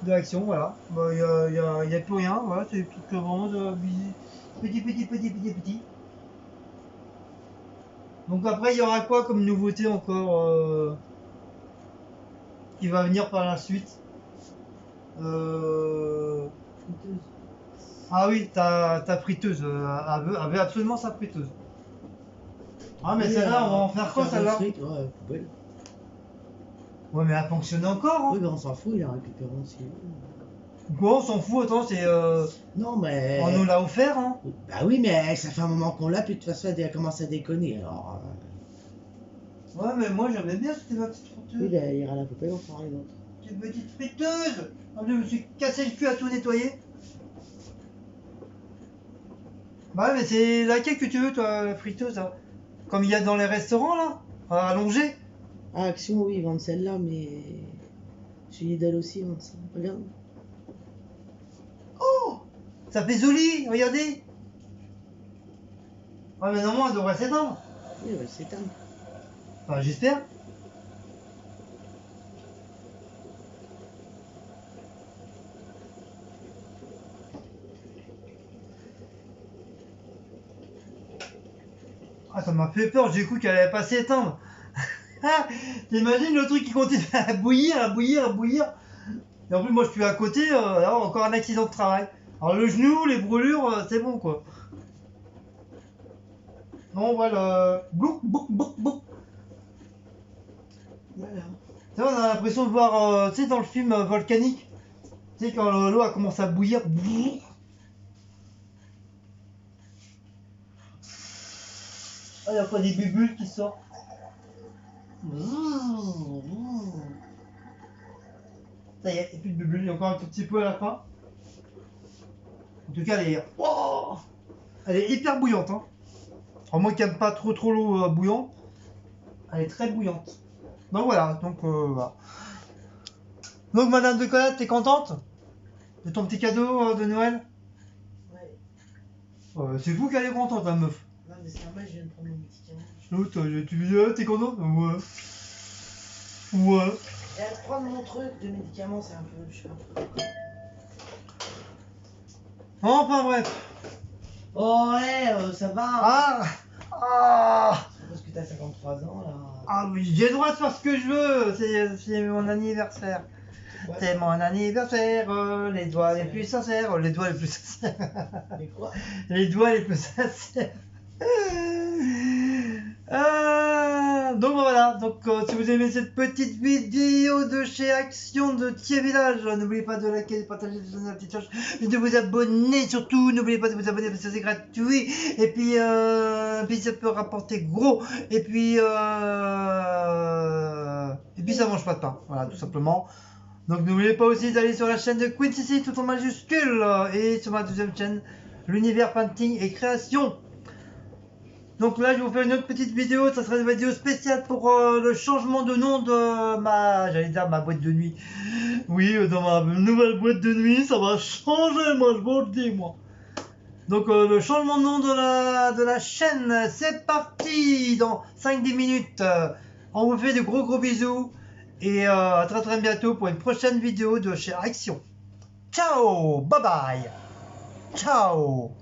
De action, voilà. Il y a plus rien, voilà, c'est tout vraiment de petit. Donc après, il y aura quoi comme nouveauté encore qui va venir par la suite friteuse. Ah oui, ta friteuse, elle veut absolument sa friteuse. Ah mais Oui, celle-là, on va en faire quoi celle-là? Ouais, poubelle. Ouais mais elle fonctionne encore, hein. Oui, mais on s'en fout, il a récupéré aussi. Quoi, on s'en fout, attends, c'est... Non, mais. On nous l'a offert, hein. Bah oui, mais ça fait un moment qu'on l'a, puis de toute façon, elle commence à déconner, alors. Ouais mais moi j'aimais bien cette petite friteuse. Oui, elle ira à la poubelle, on fera une autre. Cette petite friteuse. Oh, je me suis cassé le cul à tout nettoyer. Bah ouais, mais c'est laquelle que tu veux, toi, la friteuse, hein? Comme il y a dans les restaurants, là, allongée. Ah, Action, oui, ils vendent celle-là, mais. Chez Lidl aussi, ils vendent ça. Regarde. Oh, ça fait joli, regardez. Ouais, mais normalement, elle devrait s'éteindre. Oui, elle va s'éteindre. Enfin, j'espère. Ah, ça m'a fait peur, j'ai cru qu'elle allait pas s'éteindre. T'imagines le truc qui continue à bouillir, à bouillir, à bouillir. Et en plus, moi je suis à côté, alors encore un accident de travail. Alors le genou, les brûlures, c'est bon quoi. Non, voilà. Bouc, bouc, bouc, bouc. Voilà. Tu vois, on a l'impression de voir, tu sais, dans le film Volcanique, tu sais, quand l'eau a commencé à bouillir. Ah, il y a pas des bulles qui sortent. Ça y est, il n'y a plus de bulles, il y a encore un tout petit peu à la fin. En tout cas, elle est hyper bouillante. Hein. Alors moi qui n'aime pas trop l'eau bouillante, elle est très bouillante. Donc voilà, voilà. Donc Madame de Colette, t'es contente de ton petit cadeau de Noël? Ouais. C'est vous qui allez contente, la meuf. Non, mais c'est normal, je viens de prendre mon médicament. L'autre, tu dis, t'es contente? Ouais. Ouais. Et prendre mon truc de médicaments, c'est un peu. Je sais pas. Enfin bref. Oh, ouais, ça va. Ah. Parce que t'as 53 ans là. Ah oui, j'ai le droit de faire ce que je veux. C'est mon anniversaire. Ouais, C'est mon anniversaire. Les doigts les plus sincères. Les doigts les plus sincères. Mais quoi? Les doigts les plus sincères. Donc voilà, donc si vous aimez cette petite vidéo de chez Action de Thiers Village, n'oubliez pas de liker, de partager, de donner la petite cloche, et de vous abonner surtout, n'oubliez pas de vous abonner parce que c'est gratuit, et puis ça peut rapporter gros, et puis ça mange pas de pain, voilà tout simplement. Donc n'oubliez pas aussi d'aller sur la chaîne de Quincy tout en majuscule, et sur ma deuxième chaîne, l'univers painting et création. Donc là, je vais vous faire une autre petite vidéo. Ça sera une vidéo spéciale pour le changement de nom de ma boîte de nuit. Oui, dans ma nouvelle boîte de nuit, ça va changer, moi, je vous le dis, moi. Donc le changement de nom de la chaîne, c'est parti dans 5-10 minutes. On vous fait de gros bisous. Et à très bientôt pour une prochaine vidéo de chez Action. Ciao, bye bye. Ciao.